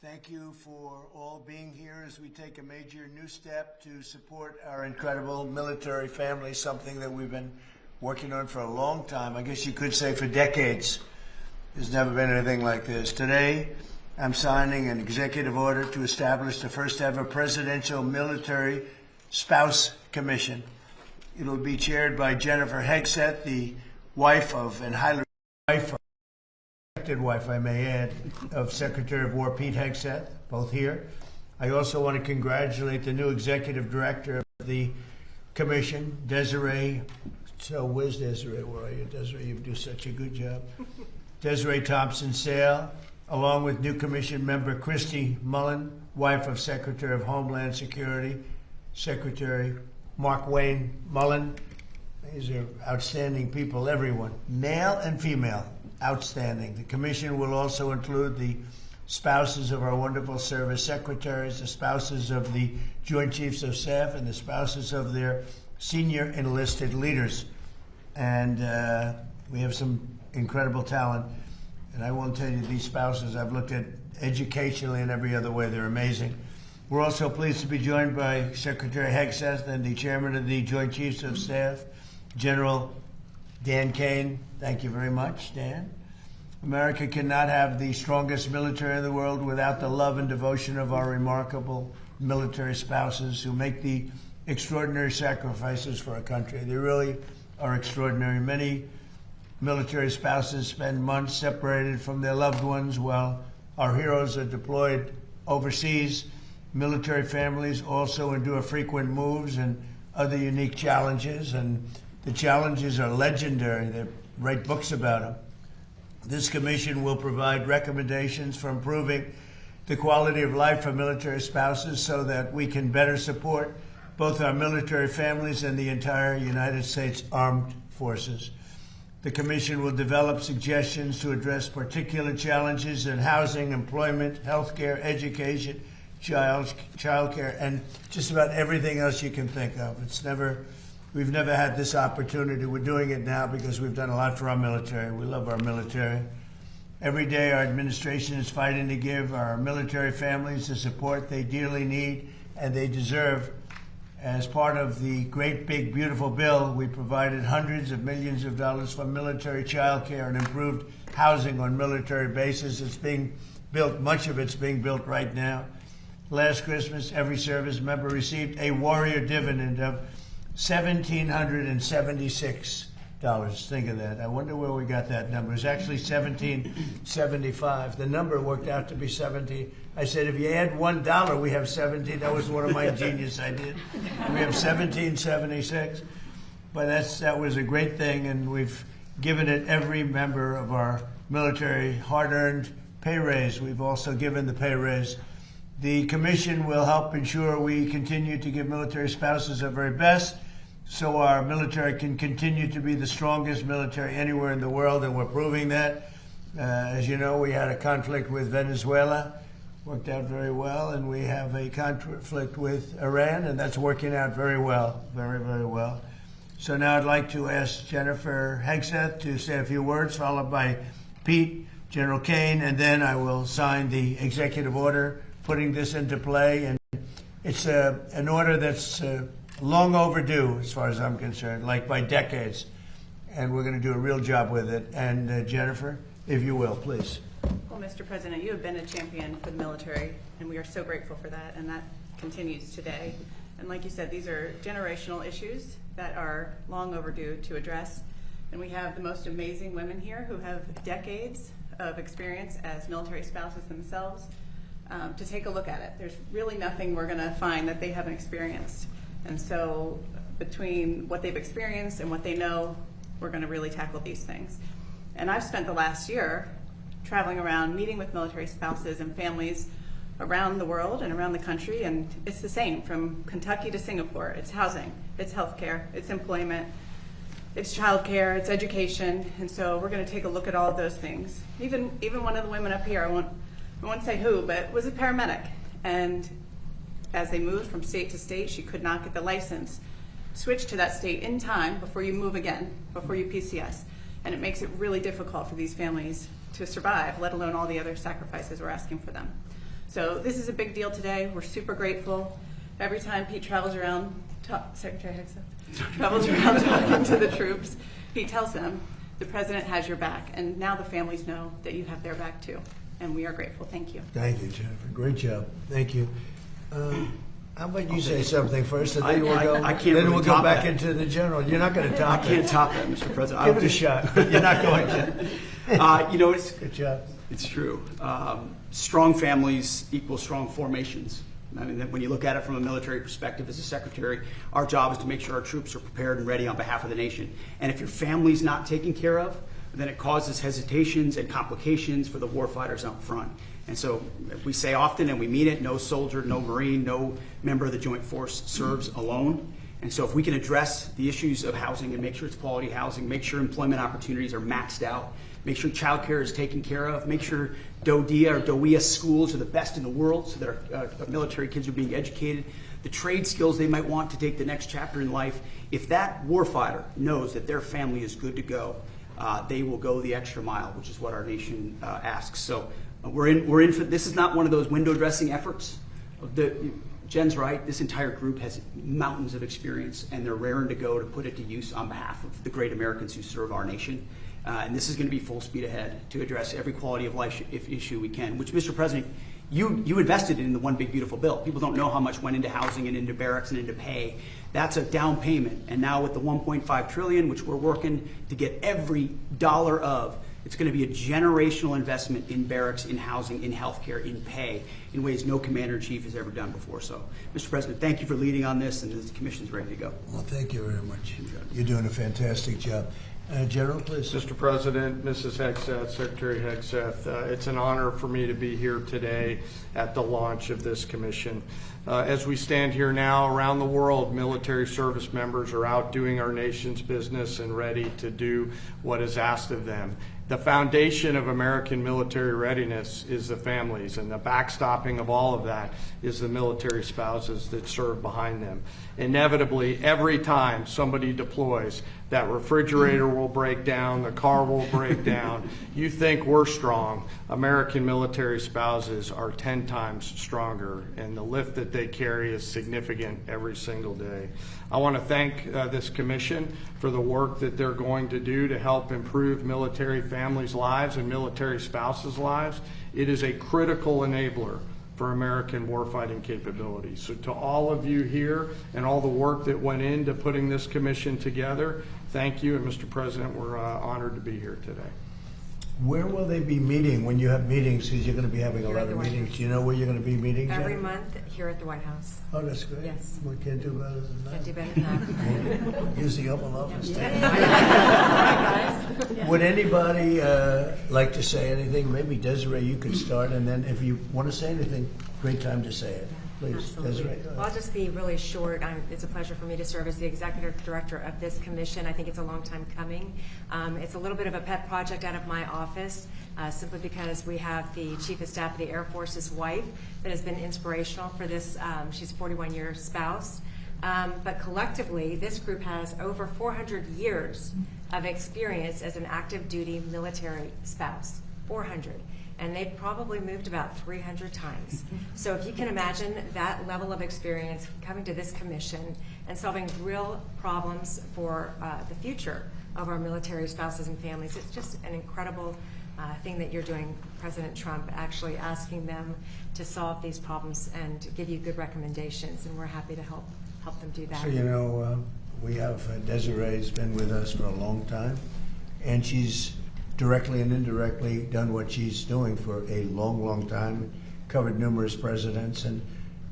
Thank you for all being here as we take a major new step to support our incredible military family, something that we've been working on for a long time. I guess you could say for decades. There's never been anything like this. Today, I'm signing an executive order to establish the first ever Presidential Military Spouse Commission. It'll be chaired by Jennifer Hegseth, the wife of, and highly respected wife, I may add, of Secretary of War Pete Hegseth, both here. I also want to congratulate the new executive director of the commission, Desiree. So where's Desiree? Where are you, Desiree? You do such a good job. Desiree Thompson-Sale, along with new commission member Christy Mullen, wife of Secretary of Homeland Security, Secretary Mark Wayne Mullen. These are outstanding people, everyone, male and female, outstanding. The commission will also include the spouses of our wonderful service secretaries, the spouses of the Joint Chiefs of Staff, and the spouses of their senior enlisted leaders. And we have some incredible talent. And I won't tell you these spouses, I've looked at educationally and every other way, they're amazing. We're also pleased to be joined by Secretary Hegseth and the Chairman of the Joint Chiefs of Staff, General Dan Kane. Thank you very much, Dan. America cannot have the strongest military in the world without the love and devotion of our remarkable military spouses who make the extraordinary sacrifices for our country. They really are extraordinary. Many military spouses spend months separated from their loved ones while our heroes are deployed overseas. Military families also endure frequent moves and other unique challenges, and the challenges are legendary. They write books about them. This commission will provide recommendations for improving the quality of life for military spouses so that we can better support both our military families and the entire United States Armed Forces. The commission will develop suggestions to address particular challenges in housing, employment, healthcare, education, childcare, and just about everything else you can think of. We've never had this opportunity. We're doing it now because we've done a lot for our military. We love our military. Every day our administration is fighting to give our military families the support they dearly need and they deserve. As part of the great, big, beautiful bill, we provided hundreds of millions of dollars for military childcare and improved housing on military bases. It's being built, much of it's being built right now. Last Christmas, every service member received a warrior dividend of $1,776. Think of that. I wonder where we got that number. It's actually $1,775. The number worked out to be 17. I said, if you add $1, we have 17. That was one of my genius ideas. We have 1776. But that was a great thing, and we've given it every member of our military hard-earned pay raise. We've also given the pay raise. The commission will help ensure we continue to give military spouses our very best so our military can continue to be the strongest military anywhere in the world, and we're proving that. As you know, we had a conflict with Venezuela, worked out very well, and we have a conflict with Iran, and that's working out very well, very, very well. So now I'd like to ask Jennifer Hegseth to say a few words, followed by Pete, General Kane, and then I will sign the executive order putting this into play. And it's an order that's long overdue as far as I'm concerned, like by decades. And we're going to do a real job with it. And Jennifer, if you will, please. Well, Mr. President, you have been a champion for the military, and we are so grateful for that, and that continues today. And like you said, these are generational issues that are long overdue to address. And we have the most amazing women here who have decades of experience as military spouses themselves to take a look at it. There's really nothing we're going to find that they haven't experienced. And so between what they've experienced and what they know, we're going to really tackle these things. And I've spent the last year traveling around, meeting with military spouses and families around the world and around the country, and it's the same from Kentucky to Singapore. It's housing, it's healthcare, it's employment, it's childcare, it's education, and so we're going to take a look at all of those things. Even one of the women up here, I won't say who, but was a paramedic, and as they moved from state to state, she could not get the license. Switch to that state in time before you move again, before you PCS. And it makes it really difficult for these families to survive, let alone all the other sacrifices we're asking for them. So this is a big deal today. We're super grateful. Every time Pete travels around, Secretary Hegseth travels around talking to the troops, he tells them the president has your back, and now the families know that you have their back too. And we are grateful. Thank you. Thank you, Jennifer. Great job. Thank you. How about you say something first, and then we'll go. I can't then really we'll go top back that. into the general. You're not going to top I can't top that, Mr. President. Give it a shot. You're not going to. You know, it's Good job. It's true. Strong families equal strong formations. I mean, when you look at it from a military perspective as a secretary, our job is to make sure our troops are prepared and ready on behalf of the nation. And if your family's not taken care of, then it causes hesitations and complications for the warfighters up front. And so we say often, and we mean it, no soldier, no Marine, no member of the Joint Force serves alone. And so if we can address the issues of housing and make sure it's quality housing, make sure employment opportunities are maxed out, make sure child care is taken care of, make sure DOEA schools are the best in the world so that our military kids are being educated, the trade skills they might want to take the next chapter in life. If that warfighter knows that their family is good to go, they will go the extra mile, which is what our nation asks. So we're in for, this is not one of those window dressing efforts. Jen's right, this entire group has mountains of experience, and they're raring to go to put it to use on behalf of the great Americans who serve our nation. And this is going to be full speed ahead to address every quality of life issue we can, which, Mr. President, you invested in the One Big Beautiful Bill. People don't know how much went into housing and into barracks and into pay. That's a down payment. And now with the $1.5 trillion, which we're working to get every dollar of, it's going to be a generational investment in barracks, in housing, in healthcare, in pay, in ways no commander-in-chief has ever done before. So, Mr. President, thank you for leading on this, and the commission's ready to go. Well, thank you very much. You're doing a fantastic job. General, please. Mr. President, Mrs. Hegseth, Secretary Hegseth, it's an honor for me to be here today at the launch of this commission. As we stand here now around the world, military service members are out doing our nation's business and ready to do what is asked of them. The foundation of American military readiness is the families, and the backstopping of all of that is the military spouses that serve behind them. Inevitably, every time somebody deploys, that refrigerator will break down, the car will break down. You think we're strong. American military spouses are 10 times stronger, and the lift that they carry is significant every single day. I want to thank this commission for the work that they're going to do to help improve military families' lives and military spouses' lives. It is a critical enabler for American warfighting capabilities. So to all of you here and all the work that went into putting this commission together, thank you. And Mr. President, we're honored to be here today. Where will they be meeting when you have meetings? Because you're going to be having a lot of meetings. Do you know where you're going to be meeting? Every month here at the White House. Oh, that's great. Yes. We can't do better than that. Can't do better than that. Use the Oval Office. Yeah. Would anybody like to say anything? Maybe Desiree, you could start, and then if you want to say anything, great time to say it. Please, Absolutely. Desiree. Well, I'll just be really short. It's a pleasure for me to serve as the executive director of this commission. I think it's a long time coming. It's a little bit of a pet project out of my office, simply because we have the Chief of Staff of the Air Force's wife that has been inspirational for this. She's a 41-year spouse. But collectively, this group has over 400 years of experience as an active duty military spouse. 400. And they've probably moved about 300 times. So if you can imagine that level of experience coming to this commission and solving real problems for the future of our military spouses and families, it's just an incredible thing that you're doing, President Trump, actually asking them to solve these problems and give you good recommendations, and we're happy to help them do that. So, you know, we have Desiree's been with us for a long time, and she's directly and indirectly done what she's doing for a long, long time, covered numerous presidents, and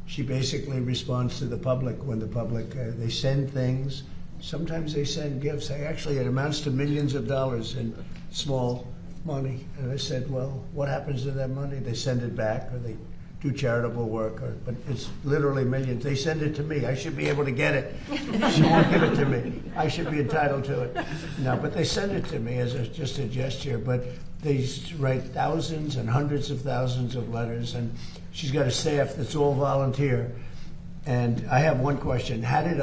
she basically responds to the public when the public, they send things. Sometimes they send gifts. Actually, it amounts to millions of dollars in small money. And I said, well, what happens to that money? They send it back, or they do charitable work, but it's literally millions. They send it to me. I should be able to get it. She won't give it to me. I should be entitled to it. No, but they send it to me as just a gesture. But they write thousands and hundreds of thousands of letters, and she's got a staff that's all volunteer. And I have one question: how do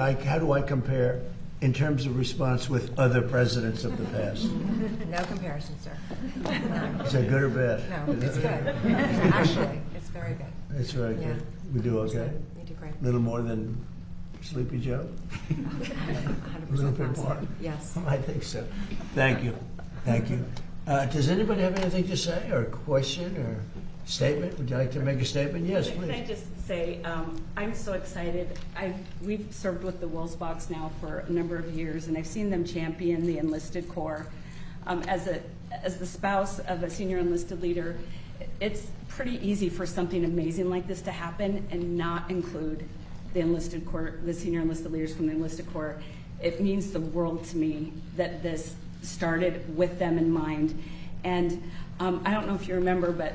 I compare in terms of response with other presidents of the past? No comparison, sir. No. Is that good or bad? No, it's good. Actually, it's very good. It's very Yeah. good. We do okay? You do great. A little more than Sleepy Joe? 100% A little bit positive. more? Yes. I think so. Thank you. Thank you. Does anybody have anything to say, or a question, or statement? Would you like to make a statement? Yes, Can I please. just say, I'm so excited. We've served with the Wolfsbachs now for a number of years, and I've seen them champion the enlisted corps. As the spouse of a senior enlisted leader, it's pretty easy for something amazing like this to happen and not include the enlisted corps, the senior enlisted leaders from the enlisted corps. It means the world to me that this started with them in mind. And I don't know if you remember, but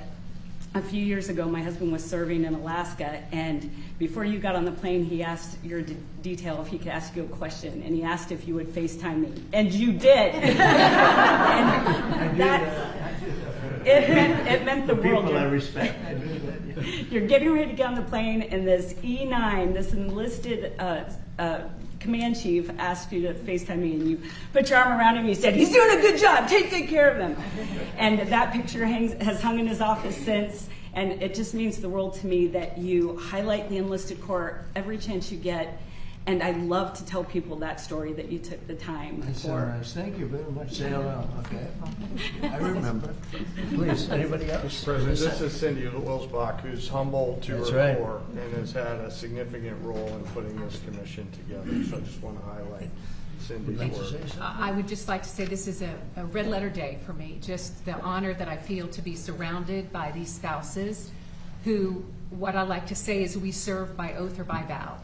a few years ago, my husband was serving in Alaska, and before you got on the plane, he asked your detail if he could ask you a question, and he asked if you would FaceTime me, and you did. And it meant the world. People I respect. You're getting ready to get on the plane, and this E9, this enlisted command chief, asked you to FaceTime me, and you put your arm around him, and you said, "He's doing a good job, take good care of him." And that picture has hung in his office since, and it just means the world to me that you highlight the enlisted corps every chance you get. And I love to tell people that story, that you took the time That's so for. nice. Thank you very much. Say hello. Okay. I remember. Please, anybody else? Mr. President, this is Cindy Wilsbach, who's humble to That's her right. core and has had a significant role in putting this commission together. So I just want to highlight Would like Cindy's to work. say something? I would just like to say this is a red letter day for me. Just the honor that I feel to be surrounded by these spouses who, what I like to say is we serve by oath or by vow.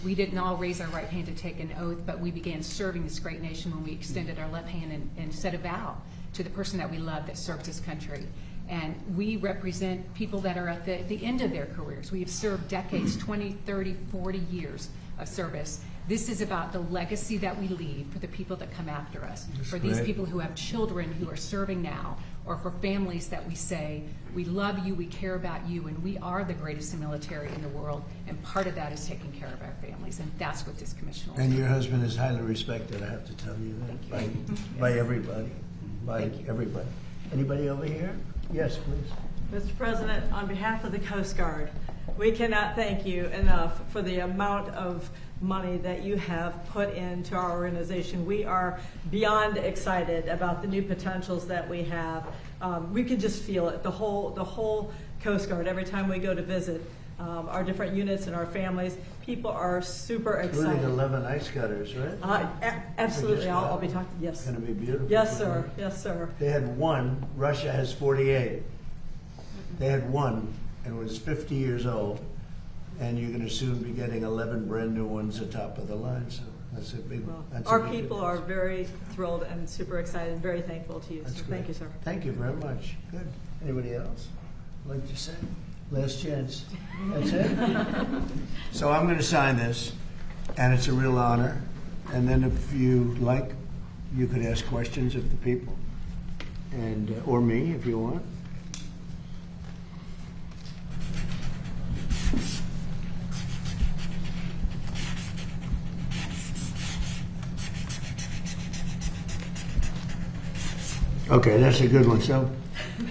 We didn't all raise our right hand to take an oath, but we began serving this great nation when we extended our left hand and said a vow to the person that we love that serves this country. And we represent people that are at the end of their careers. We have served decades, 20, 30, 40 years of service. This is about the legacy that we leave for the people that come after us, for these great. people who have children who are serving now, or for families that we say, we love you, we care about you, and we are the greatest military in the world, and part of that is taking care of our families, and that's what this commission will And do. your husband is highly respected, I have to tell you that, by everybody, by everybody. Anybody over here? Yes, please. Mr. President, on behalf of the Coast Guard, we cannot thank you enough for the amount of money that you have put into our organization. We are beyond excited about the new potentials that we have. We can just feel it, the whole Coast Guard. Every time we go to visit our different units and our families, people are super Including excited. 11 ice cutters, right? Absolutely, I'll be talking, yes. It's going to be beautiful. Yes, sir, yes, sir. They had one, Russia has 48. They had one, and it was 50 years old, and you're going to soon be getting 11 brand new ones atop of the line, so that's a big, that's a Our big people difference. are very thrilled and super excited and very thankful to you. That's So great. thank you, sir. Thank you very much. Good. Anybody else like to say? Last chance. That's it? So I'm going to sign this, and it's a real honor. And then if you like, you could ask questions of the people, and or me if you want. Okay, that's a good one. So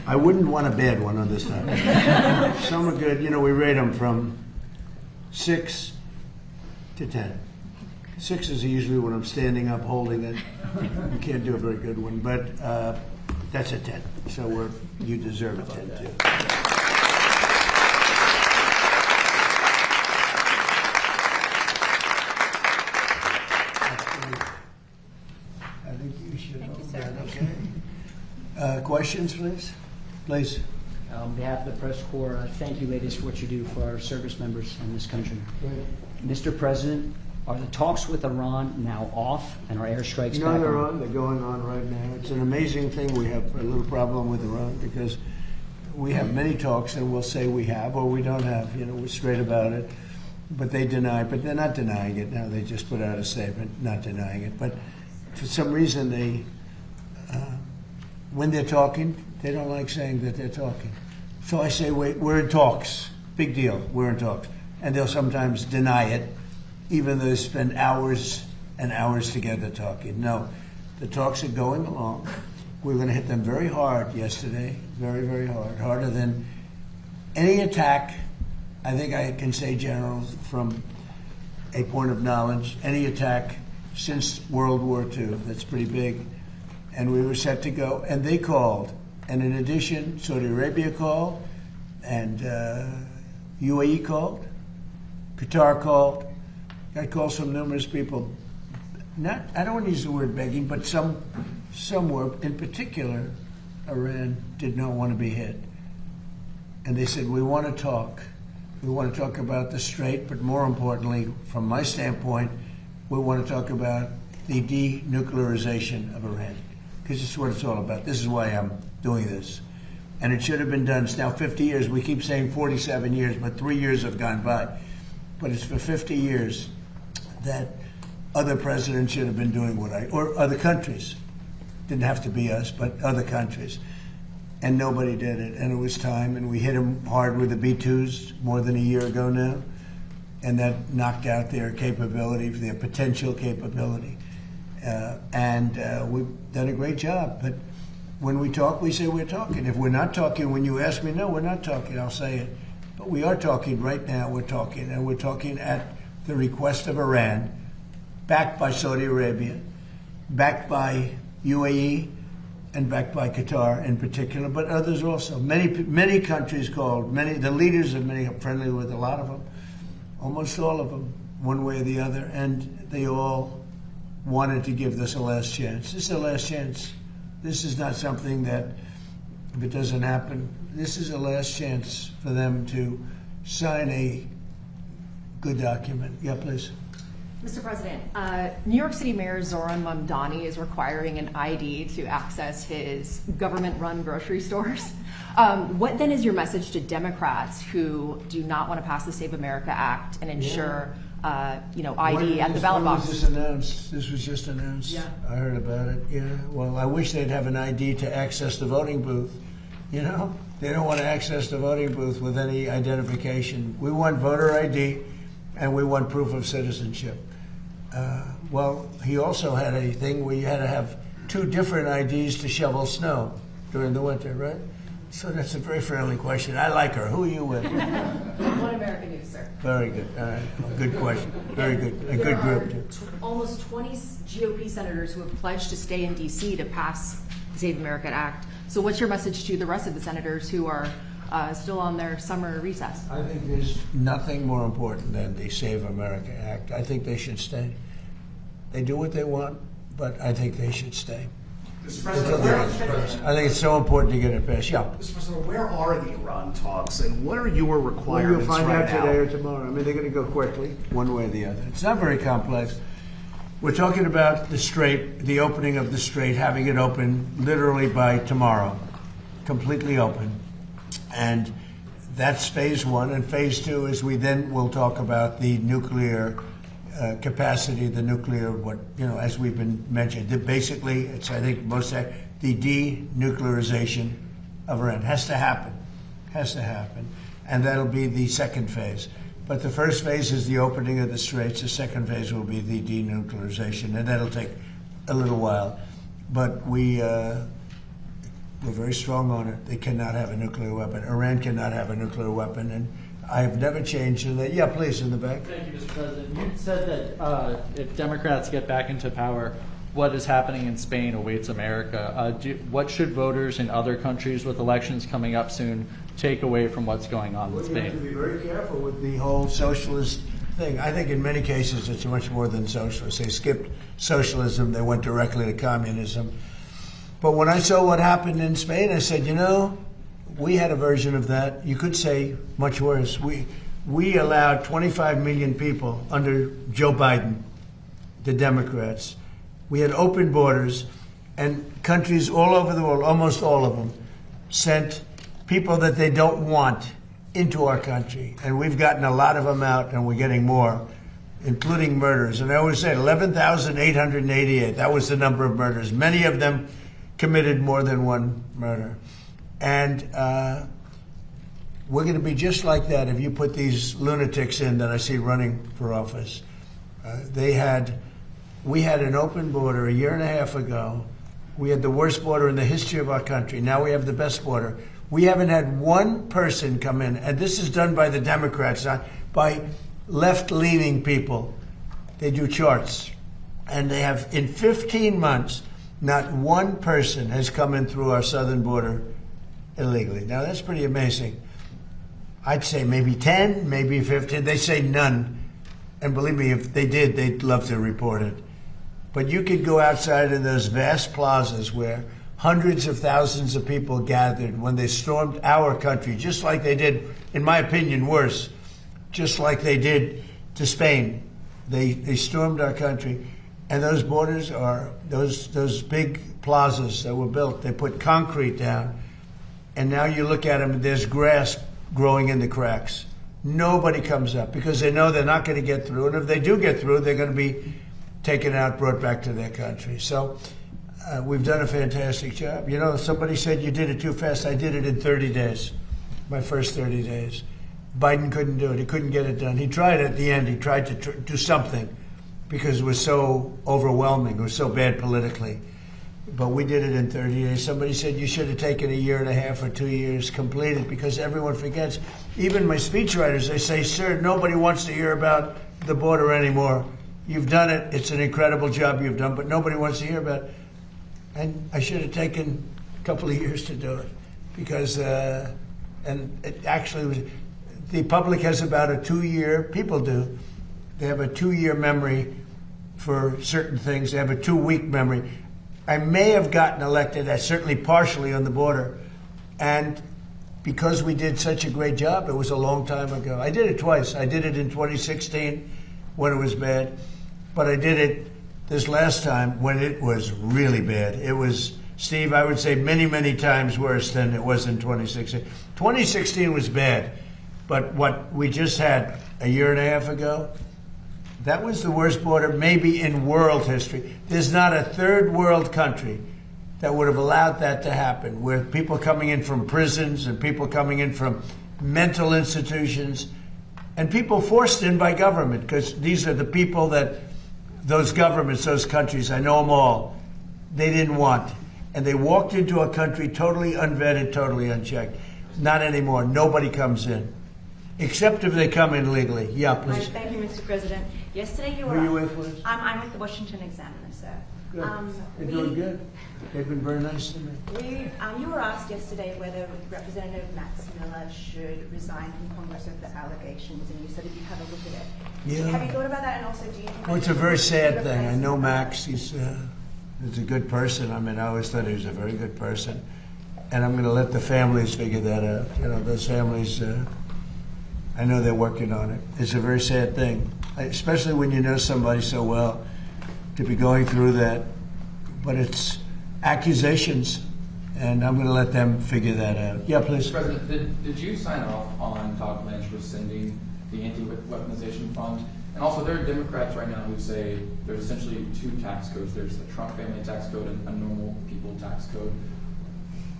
I wouldn't want a bad one on this time. Some are good. You know, we rate them from 6 to 10. 6 is usually when I'm standing up holding it. You can't do a very good one, but that's a 10. So you deserve a 10 too. I think you should hold that, okay? Questions, please? Please. On behalf of the press corps, thank you, ladies, for what you do for our service members in this country. Mr. President, are the talks with Iran now off and are airstrikes No, back they're on? on. They're going on right now. It's an amazing thing. We have a little problem with Iran because we have many talks and we'll say we have or we don't have. You know, we're straight about it. But they deny, but they're not denying it now. They just put out a statement not denying it. But for some reason, they, when they're talking, they don't like saying that they're talking. So I say, wait, we're in talks. Big deal. We're in talks. And they'll sometimes deny it, even though they spend hours and hours together talking. No, the talks are going along. We're going to hit them very hard yesterday, very, very hard, harder than any attack, I think I can say, General, from a point of knowledge, any attack since World War II, that's pretty big, and we were set to go, and they called. And in addition, Saudi Arabia called, and UAE called, Qatar called. Got calls from numerous people. I don't want to use the word begging, but some were, in particular, Iran did not want to be hit. And they said, we want to talk. We want to talk about the Strait, but more importantly, from my standpoint, we want to talk about the denuclearization of Iran, because it's what it's all about. This is why I'm doing this. And it should have been done. It's now 50 years. We keep saying 47 years, but 3 years have gone by. But it's for 50 years that other presidents should have been doing or other countries. Didn't have to be us, but other countries. And nobody did it. And it was time, and we hit them hard with the B-2s more than a year ago now. And that knocked out their capability, their potential capability. We've done a great job. But when we talk, we say we're talking. If we're not talking, when you ask me, no, we're not talking, I'll say it. But we are talking right now. We're talking, and we're talking at the request of Iran, backed by Saudi Arabia, backed by UAE, and backed by Qatar in particular, but others also. Many countries called. The leaders of many, I'm friendly with a lot of them, almost all of them, one way or the other, and they all wanted to give this a last chance. This is a last chance. This is not something that, if it doesn't happen, this is a last chance for them to sign a good document. Yeah, please. Mr. President, New York City Mayor Zoran Mamdani is requiring an ID to access his government-run grocery stores. What then is your message to Democrats who do not want to pass the Save America Act and ensure, ID at the ballot box? When was this announced? This was just announced. Yeah, I heard about it. Yeah. Well, I wish they'd have an ID to access the voting booth. You know, they don't want to access the voting booth with any identification. We want voter ID, and we want proof of citizenship. Well, he also had a thing where you had to have 2 different IDs to shovel snow during the winter, right? So that's a very friendly question. I like her. Who are you with? One American News, sir. Very good. All right. Good question. Very good. A good group, too. Almost 20 GOP senators who have pledged to stay in D.C. to pass the Save America Act. So what's your message to the rest of the senators who are still on their summer recess? I think there's nothing more important than the Save America Act. I think they should stay. They do what they want, but I think they should stay. Mr. President, I think it's so important to get it passed. Yeah. Mr. President, where are the Iran talks, and what are your requirements Well, you'll find right out today or tomorrow. I mean, they're going to go quickly, one way or the other. It's not very complex. We're talking about the Strait, the opening of the Strait, having it open literally by tomorrow, completely open. And that's phase 1. And phase 2 is we then will talk about the nuclear capacity, the nuclear, as we've been mentioned. Basically, it's, I think, the denuclearization of Iran. Has to happen. And that'll be the second phase. But the first phase is the opening of the Straits. The second phase will be the denuclearization, and that'll take a little while. But we're very strong on it. They cannot have a nuclear weapon. Iran cannot have a nuclear weapon, and I've never changed in that. Yeah, please, in the back. Thank you, Mr. President. You said that if Democrats get back into power, what is happening in Spain awaits America. What should voters in other countries with elections coming up soon take away from what's going on in Spain? You have to be very careful with the whole socialist thing. I think in many cases it's much more than socialist. They skipped socialism. They went directly to communism. But when I saw what happened in Spain, I said, we had a version of that. You could say much worse. We allowed 25 million people under Joe Biden, the Democrats. We had open borders, and countries all over the world, almost all of them, sent people that they don't want into our country. And we've gotten a lot of them out, and we're getting more, including murders. And I always said 11,888. That was the number of murders. Many of them committed more than one murder. And we're going to be just like that if you put these lunatics in that I see running for office. We had an open border a year and a half ago. We had the worst border in the history of our country. Now we have the best border. We haven't had one person come in, and this is done by the Democrats, not by left-leaning people. They do charts, and they have, in 15 months, not one person has come in through our southern border illegally. Now, that's pretty amazing. I'd say maybe 10, maybe 15. They say none. And believe me, if they did, they'd love to report it. But you could go outside in those vast plazas where hundreds of thousands of people gathered when they stormed our country, just like they did, in my opinion, worse, just like they did to Spain. They stormed our country. And those borders are, those big plazas that were built, they put concrete down. And now you look at them, and there's grass growing in the cracks. Nobody comes up because they know they're not going to get through. And if they do get through, they're going to be taken out, brought back to their country. So we've done a fantastic job. You know, somebody said you did it too fast. I did it in 30 days, my first 30 days. Biden couldn't do it. He couldn't get it done. He tried at the end. He tried to do something because it was so overwhelming. It was so bad politically. But we did it in 30 days. Somebody said you should have taken a year and a half or 2 years completed because everyone forgets. Even my speechwriters, they say, sir, nobody wants to hear about the border anymore. You've done it. It's an incredible job you've done, but nobody wants to hear about it. And I should have taken a couple of years to do it because, and it actually was, the public has about a 2-year, people do, they have a 2-year memory for certain things. They have a 2-week memory. I may have gotten elected, certainly partially on the border, and because we did such a great job, it was a long time ago. I did it twice. I did it in 2016 when it was bad, but I did it this last time when it was really bad. It was, Steve, I would say many, many times worse than it was in 2016. 2016 was bad, but what we just had a year and a half ago, that was the worst border maybe in world history. There's not a third world country that would have allowed that to happen, where people coming in from prisons and people coming in from mental institutions and people forced in by government, because these are the people that those governments, those countries, I know them all, they didn't want. And they walked into a country totally unvetted, totally unchecked. Not anymore. Nobody comes in. Except if they come in legally. Yeah, please. Thank you, Mr. President. Yesterday you were... Who are you with, please? I'm with the Washington Examiner, sir. Good. They're doing good. They've been very nice to me. You were asked yesterday whether Representative Max Miller should resign from Congress over the allegations, and you said that you'd have a look at it. Yeah. Have you thought about that? And also, do you think... Well, it's a very sad thing. I know Max. He's a good person. I mean, I always thought he was a very good person. And I'm going to let the families figure that out. You know, those families... I know they're working on it. It's a very sad thing, especially when you know somebody so well, to be going through that. But it's accusations, and I'm going to let them figure that out. Yeah, please. Mr. President, did you sign off on Todd Blanche rescinding the anti-weaponization fund? And also, there are Democrats right now who say there's essentially 2 tax codes. There's the Trump family tax code and a normal people tax code.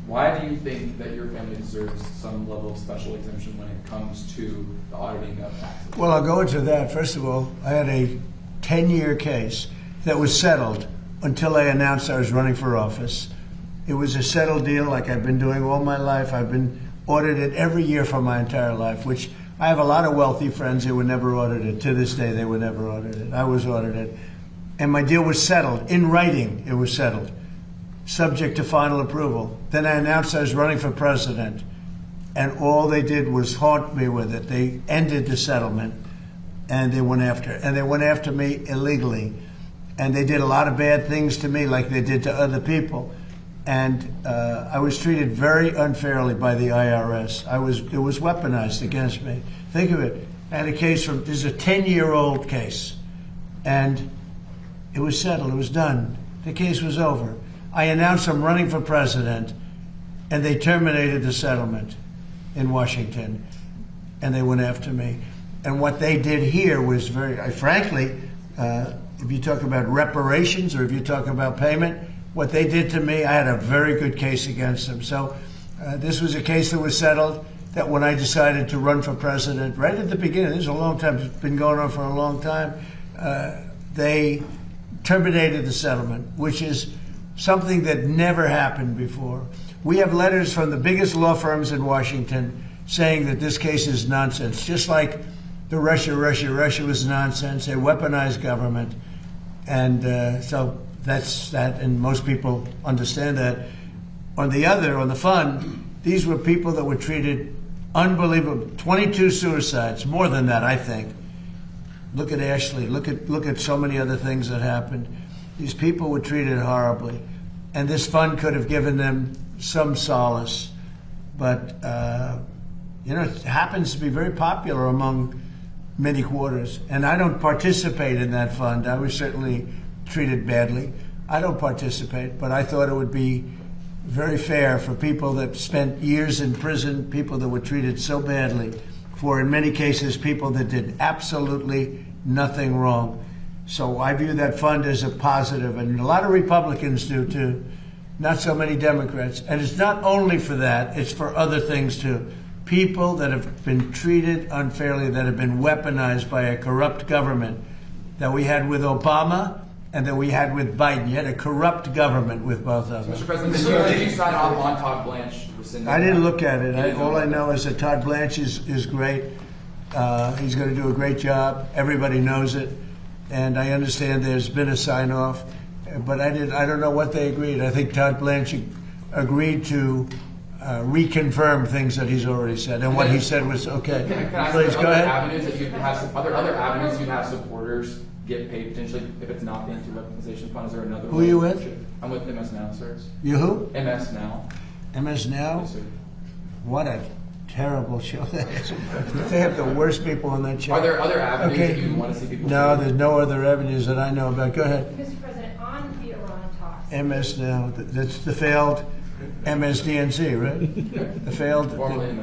Why do you think that your family deserves some level of special exemption when it comes to the auditing of taxes? Well, I'll go into that. First of all, I had a 10-year case that was settled until I announced I was running for office. It was a settled deal like I've been doing all my life. I've been audited every year for my entire life, which I have a lot of wealthy friends who were never audited. To this day, they were never audited. I was audited. And my deal was settled. In writing, it was settled, subject to final approval. Then I announced I was running for president, and all they did was haunt me with it. They ended the settlement, and they went after me illegally. And they did a lot of bad things to me like they did to other people. And I was treated very unfairly by the IRS. It was weaponized against me. Think of it. I had a case this is a 10-year-old case, and it was settled. It was done. The case was over. I announced I'm running for president, and they terminated the settlement in Washington, and they went after me. And what they did here was frankly, if you talk about reparations or if you talk about payment, what they did to me, I had a very good case against them. So this was a case that was settled, that when I decided to run for president, right at the beginning, this is a long time, it's been going on for a long time, they terminated the settlement, which is something that never happened before. We have letters from the biggest law firms in Washington saying that this case is nonsense, just like the Russia was nonsense. They weaponized government. And so that's that, and most people understand that. On the fund, these were people that were treated unbelievable. 22 suicides, more than that, I think. Look at Ashley. Look at so many other things that happened. These people were treated horribly, and this fund could have given them some solace. But it happens to be very popular among many quarters, and I don't participate in that fund. I was certainly treated badly. I don't participate, but I thought it would be very fair for people that spent years in prison, people that were treated so badly, for in many cases people that did absolutely nothing wrong. So I view that fund as a positive, and a lot of Republicans do too, not so many Democrats. And it's not only for that, it's for other things too. People that have been treated unfairly, that have been weaponized by a corrupt government that we had with Obama and that we had with Biden. You had a corrupt government with both of them. Mr. President, did you sign off on Todd Blanche rescinding? I didn't look at it. All I know is that Todd Blanche is great. He's going to do a great job. Everybody knows it. And I understand there's been a sign-off. But I don't know what they agreed. I think Todd Blanche agreed to reconfirm things that he's already said. And what he said was okay. Can I Please, go ahead. Avenues that you have, other avenues you have supporters get paid potentially if it's not the anti-weaponization fund? Is there another? Who are you with? I'm with MS Now, sir. You who? MS Now. MS Now? Yes, sir. What a terrible show that is. They have the worst people on that show. Are there other avenues that you want to see people? No, there's no other avenues that I know about. Go ahead. Mr. President, on the Iran talks. MS Now. That's the failed MSDNC, right? The failed.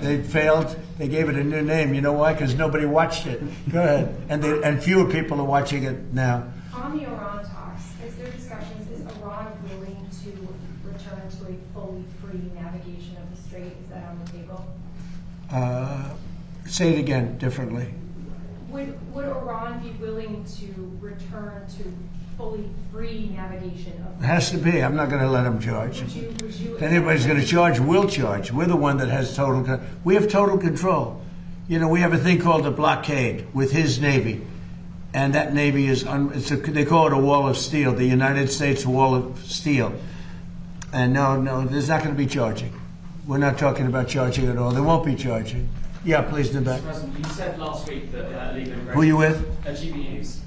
They failed. They gave it a new name. You know why? Because nobody watched it. Go ahead. And fewer people are watching it now. On the Iran talks, is there discussions? Is Iran willing to return to a fully free navigation of the strait? Is that on the table? Say it again differently. Would Iran be willing to return to fully free navigation of the It has to be. I'm not going to let them charge. Would you If anybody's going to charge, we'll charge. We're the one that has total control. We have total control. You know, we have a thing called a blockade with his Navy. And that Navy is, they call it a wall of steel, the United States wall of steel. And no, there's not going to be charging. We're not talking about charging at all. There won't be charging. Yeah, please, in the back. Mr. President, you said last week that illegal immigration... Who are you with? GB News.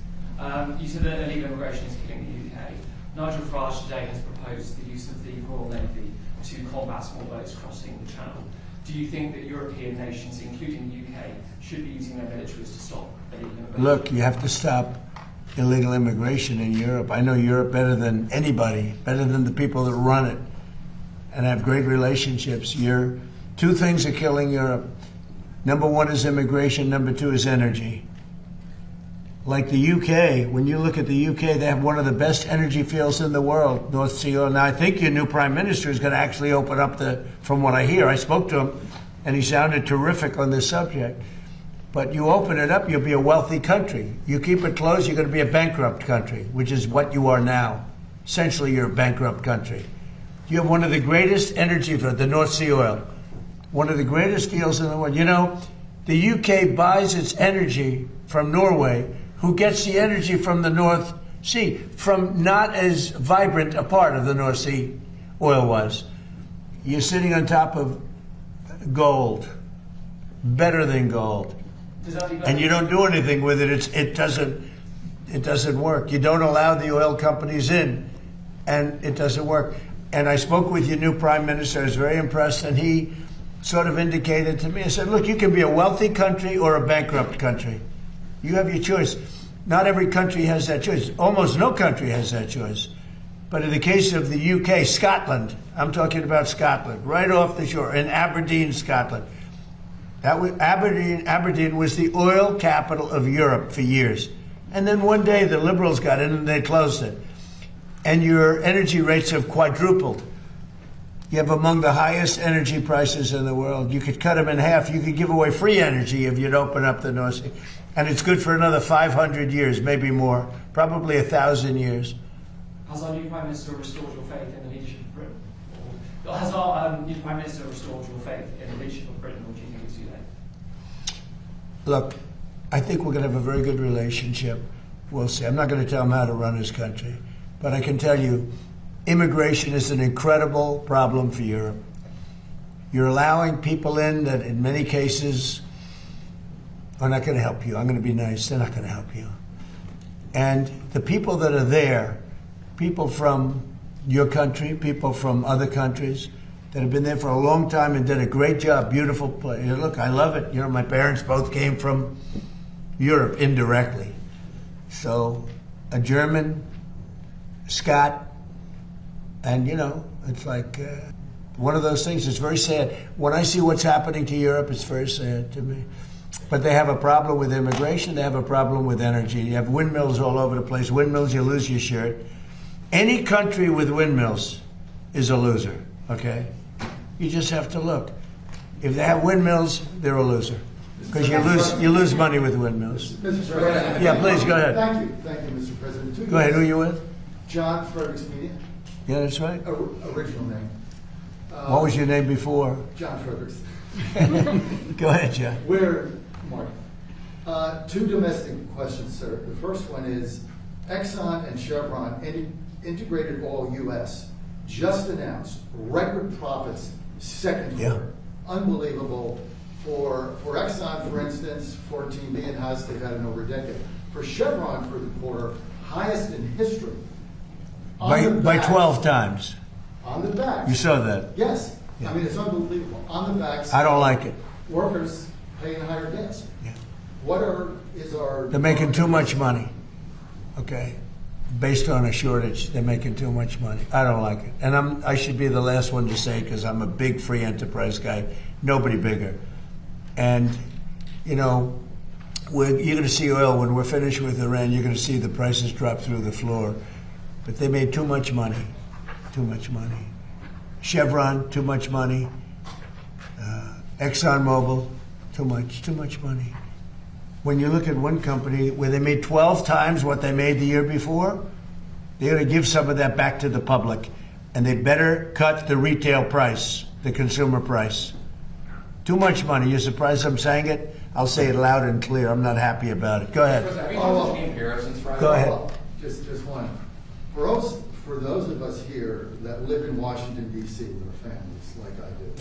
You said that illegal immigration is killing the UK. Nigel Farage today has proposed the use of the Royal Navy to combat small boats crossing the Channel. Do you think that European nations, including the UK, should be using their militaries to stop illegal immigration? Look, you have to stop illegal immigration in Europe. I know Europe better than anybody, better than the people that run it, and I have great relationships. Two things are killing Europe. Number one is immigration. Number two is energy. Like the UK, when you look at the UK, they have one of the best energy fields in the world, North Sea oil. Now, I think your new prime minister is going to actually open up from what I hear, I spoke to him, and he sounded terrific on this subject. But you open it up, you'll be a wealthy country. You keep it closed, you're going to be a bankrupt country, which is what you are now. Essentially, you're a bankrupt country. You have one of the greatest energy fields, the North Sea oil. One of the greatest fields in the world. You know, the UK buys its energy from Norway, who gets the energy from the North Sea, from not as vibrant a part of the North Sea oil was. You're sitting on top of gold, better than gold, and you don't do anything with it. It doesn't work. You don't allow the oil companies in, and it doesn't work. And I spoke with your new prime minister. I was very impressed, and he sort of indicated to me, I said, look, you can be a wealthy country or a bankrupt country. You have your choice. Not every country has that choice. Almost no country has that choice. But in the case of the UK, Scotland, I'm talking about Scotland, right off the shore, in Aberdeen, Scotland. Aberdeen was the oil capital of Europe for years. And then one day the Liberals got in and they closed it. And your energy rates have quadrupled. You have among the highest energy prices in the world. You could cut them in half. You could give away free energy if you'd open up the North Sea. And it's good for another 500 years, maybe more, probably 1,000 years. Has our new Prime Minister restored your faith in the leadership of Britain? Has our new Prime Minister restored your faith in the leadership of Britain, or do you think it's too late? Look, I think we're going to have a very good relationship. We'll see. I'm not going to tell him how to run his country, but I can tell you, immigration is an incredible problem for Europe. You're allowing people in that in many cases are not going to help you. I'm going to be nice. They're not going to help you. And the people that are there, people from your country, people from other countries that have been there for a long time and did a great job, beautiful place. Look, I love it. You know, my parents both came from Europe indirectly. So a German, Scot, and you know, it's like one of those things. It's very sad. When I see what's happening to Europe, it's very sad to me. But they have a problem with immigration. They have a problem with energy. You have windmills all over the place. Windmills, you lose your shirt. Any country with windmills is a loser, okay? You just have to look. If they have windmills, they're a loser. Because you lose money with windmills. Mr. President. Yeah, please, go ahead. Thank you, Mr. President. Go ahead, who are you with? John Fredericks Media. Yeah, that's right. Original name. What was your name before? John Fredericks. Go ahead, John. Mark. Two domestic questions, sir. The first one is, Exxon and Chevron, integrated oil U.S., just announced record profits second quarter. Unbelievable. For Exxon, for instance, 14 billion highest they've had in over a decade. For Chevron for the quarter, highest in history. By 12 times. On the back. You saw that? Yes. Yeah. I mean, it's unbelievable. On the backs. I don't like it. Workers paying higher gas. Yeah. Is our... They're making too much money, okay? Based on a shortage, they're making too much money. I don't like it. And I should be the last one to say, because I'm a big free enterprise guy, nobody bigger. And, you know, you're going to see oil, when we're finished with Iran, you're going to see the prices drop through the floor. But they made too much money, too much money. Chevron, too much money. ExxonMobil, too much money. When you look at one company where they made 12 times what they made the year before, they're going to give some of that back to the public. And they better cut the retail price, the consumer price. Too much money. You're surprised I'm saying it? I'll say it loud and clear. I'm not happy about it. Go ahead. Go ahead. Just one. For those of us here that live in Washington, D.C. with our families, like I do,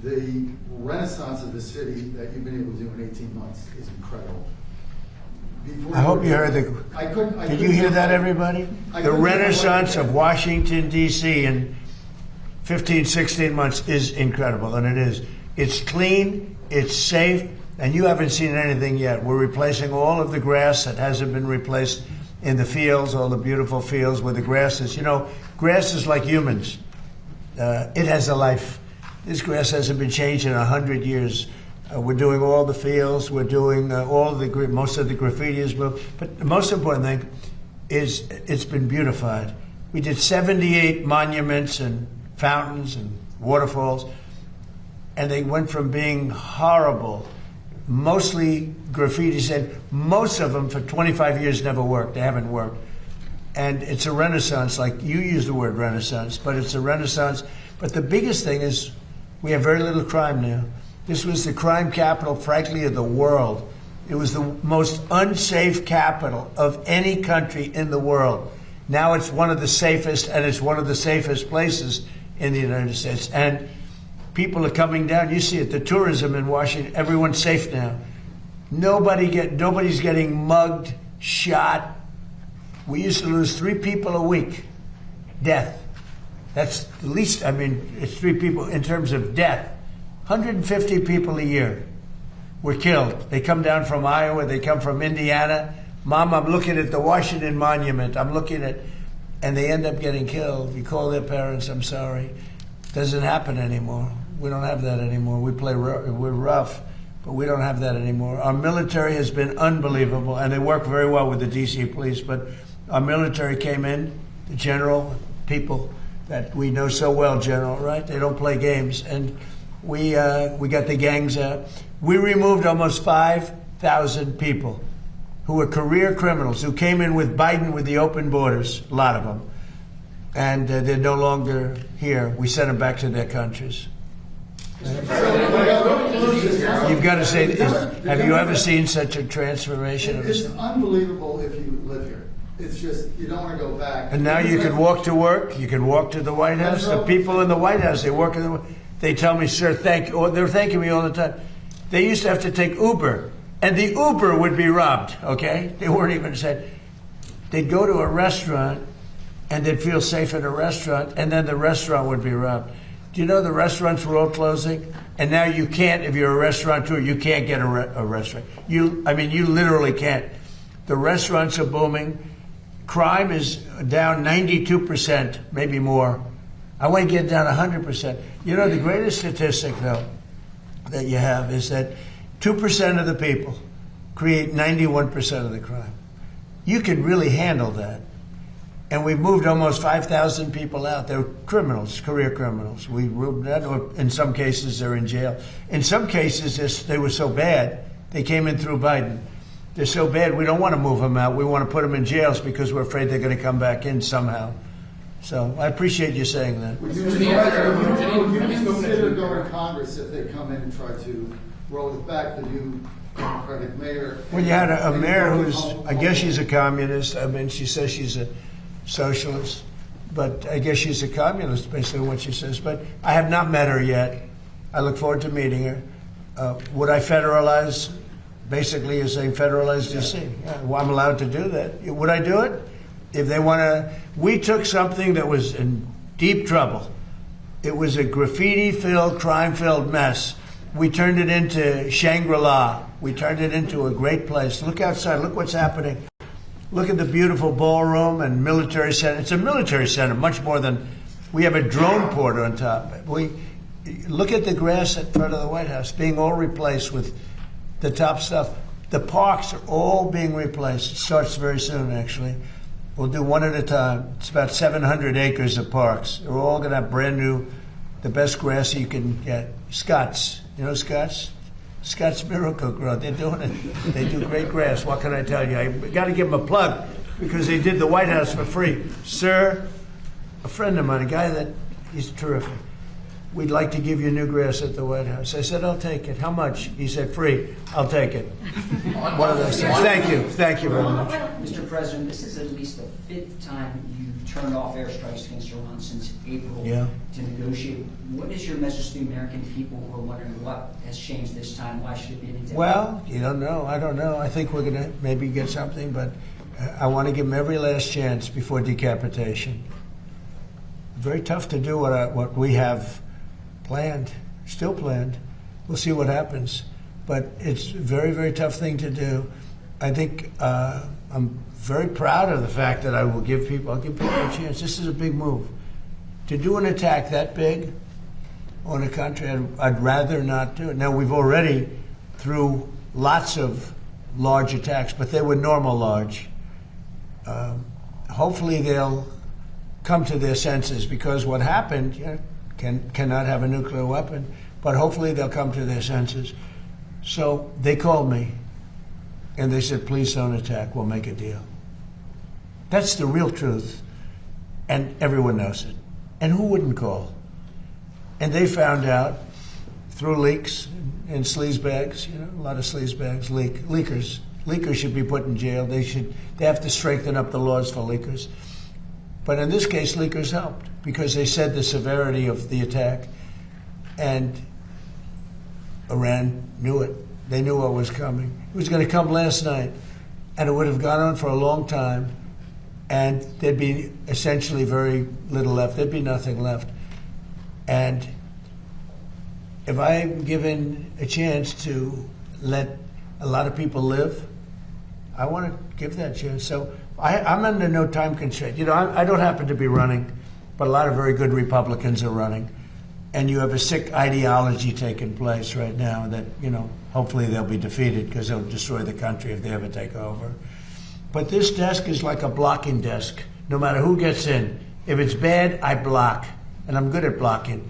the renaissance of the city that you've been able to do in 18 months is incredible. I hope you heard the... Did you hear that, everybody? The renaissance of Washington, D.C. in 15, 16 months is incredible, and it is. It's clean, it's safe, and you haven't seen anything yet. We're replacing all of the grass that hasn't been replaced in the fields, all the beautiful fields where the grass is. You know, grass is like humans. It has a life. This grass hasn't been changed in 100 years. We're doing all the fields. We're doing most of the graffiti is moved. But the most important thing is it's been beautified. We did 78 monuments and fountains and waterfalls, and they went from being horrible, mostly graffiti, said most of them for 25 years never worked. They haven't worked. And it's a renaissance, like you use the word renaissance, but it's a renaissance. But the biggest thing is we have very little crime now. This was the crime capital, frankly, of the world. It was the most unsafe capital of any country in the world. Now it's one of the safest, and it's one of the safest places in the United States. And people are coming down. You see it, the tourism in Washington, everyone's safe now. Nobody's getting mugged, shot. We used to lose 3 people a week, death. That's the least, I mean, it's 3 people in terms of death. 150 people a year were killed. They come down from Iowa, they come from Indiana. Mom, I'm looking at the Washington Monument. I'm looking at, and they end up getting killed. You call their parents, I'm sorry. Doesn't happen anymore. We don't have that anymore. We're rough, but we don't have that anymore. Our military has been unbelievable, and they work very well with the D.C. police, but our military came in, the general, people that we know so well, General, right? They don't play games, and we got the gangs out. We removed almost 5,000 people who were career criminals, who came in with Biden with the open borders, a lot of them. and they're no longer here. We sent them back to their countries. You've got to say, have you ever seen such a transformation of It's a... unbelievable if you live here. It's just, you don't want to go back. And now you can walk to work, you can walk to the White House. The people in the White House, they tell me, sir, thank you. They're thanking me all the time. They used to have to take Uber, and the Uber would be robbed, okay? They weren't even said. They'd go to a restaurant, and they'd feel safe in a restaurant, and then the restaurant would be robbed. Do you know the restaurants were all closing? And now you can't, if you're a restaurateur, you can't get a restaurant. You literally can't. The restaurants are booming. Crime is down 92%, maybe more. I want to get down 100%. You know, the greatest statistic, though, that you have is that 2% of the people create 91% of the crime. You can really handle that. And we've moved almost 5,000 people out. They're criminals, career criminals. We moved that, or in some cases they're in jail. In some cases they were so bad, they came in through Biden. They're so bad, we don't want to move them out. We want to put them in jails because we're afraid they're going to come back in somehow. So I appreciate you saying that. Would you consider going to Congress if they come in and try to roll it back, the new Democratic mayor? Well, you had a mayor who's, I guess she's a communist. I mean, she says she's a socialist, but I guess she's a communist, basically what she says. But I have not met her yet. I look forward to meeting her. Would I federalize? Basically, you're saying federalize D.C. Yeah, well, I'm allowed to do that. Would I do it? If they want to, we took something that was in deep trouble. It was a graffiti-filled, crime-filled mess. We turned it into Shangri-La. We turned it into a great place. Look outside. Look what's happening. Look at the beautiful ballroom and military center. It's a military center, much more than, we have a drone port on top. Look at the grass in front of the White House being all replaced with the top stuff. The parks are all being replaced. It starts very soon, actually. We'll do one at a time. It's about 700 acres of parks. They're all going to have brand new, the best grass you can get. Scots. You know Scots? Scots Miracle-Gro. They're doing it. They do great grass. What can I tell you? I got to give them a plug because they did the White House for free. Sir, a friend of mine, a guy that, he's terrific. We'd like to give you new grass at the White House. I said, I'll take it. How much? He said, free. I'll take it. One of those things. Thank you. Thank you very much. Mr. President, this is at least the 5th time you've turned off airstrikes against Iran since April to negotiate. What is your message to the American people who are wondering what has changed this time? Why should it be any different? Well, you don't know. I don't know. I think we're going to maybe get something, but I want to give them every last chance before decapitation. Very tough to do what we have planned, still planned. We'll see what happens. But it's a very, very tough thing to do. I think I'm very proud of the fact that I'll give people a chance. This is a big move. To do an attack that big on a country, I'd rather not do it. Now, we've already, through lots of large attacks, but they were normal large. Hopefully they'll come to their senses, because what happened, cannot have a nuclear weapon, but hopefully they'll come to their senses. So they called me and they said, please don't attack, we'll make a deal. That's the real truth, and everyone knows it. And who wouldn't call? And they found out through leaks and sleazebags, a lot of sleazebags, leakers. Leakers should be put in jail. They have to strengthen up the laws for leakers. But in this case, leakers helped because they said the severity of the attack, and Iran knew it. They knew what was coming. It was going to come last night, and it would have gone on for a long time, and there'd be essentially very little left. There'd be nothing left. And if I'm given a chance to let a lot of people live, I want to give that chance. So I'm under no time constraint. I don't happen to be running, but a lot of very good Republicans are running. And you have a sick ideology taking place right now that, hopefully they'll be defeated because they'll destroy the country if they ever take over. But this desk is like a blocking desk. No matter who gets in. If it's bad, I block. And I'm good at blocking.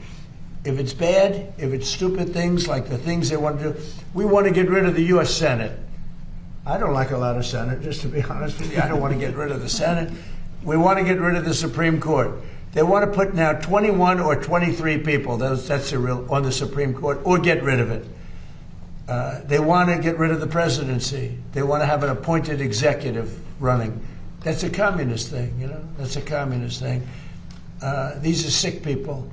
If it's bad, if it's stupid things like the things they want to do, we want to get rid of the U.S. Senate. I don't like a lot of Senate, just to be honest with you. I don't want to get rid of the Senate. We want to get rid of the Supreme Court. They want to put now 21 or 23 people, that's the real, on the Supreme Court, or get rid of it. They want to get rid of the presidency. They want to have an appointed executive running. That's a communist thing, you know? That's a communist thing. These are sick people.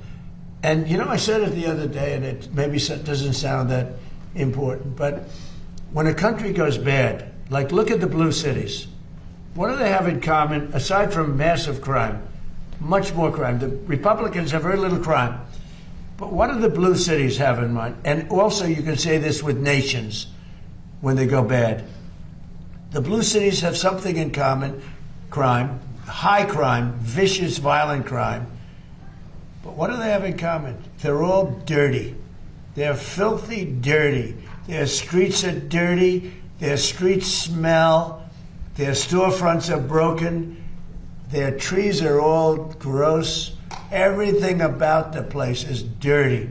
And, you know, I said it the other day, and it maybe doesn't sound that important, but when a country goes bad, like look at the blue cities. What do they have in common, aside from massive crime? Much more crime. The Republicans have very little crime. But what do the blue cities have in mind? And also you can say this with nations when they go bad. The blue cities have something in common: crime, high crime, vicious, violent crime. But what do they have in common? They're all dirty. They're filthy dirty. Their streets are dirty. Their streets smell. Their storefronts are broken. Their trees are all gross. Everything about the place is dirty.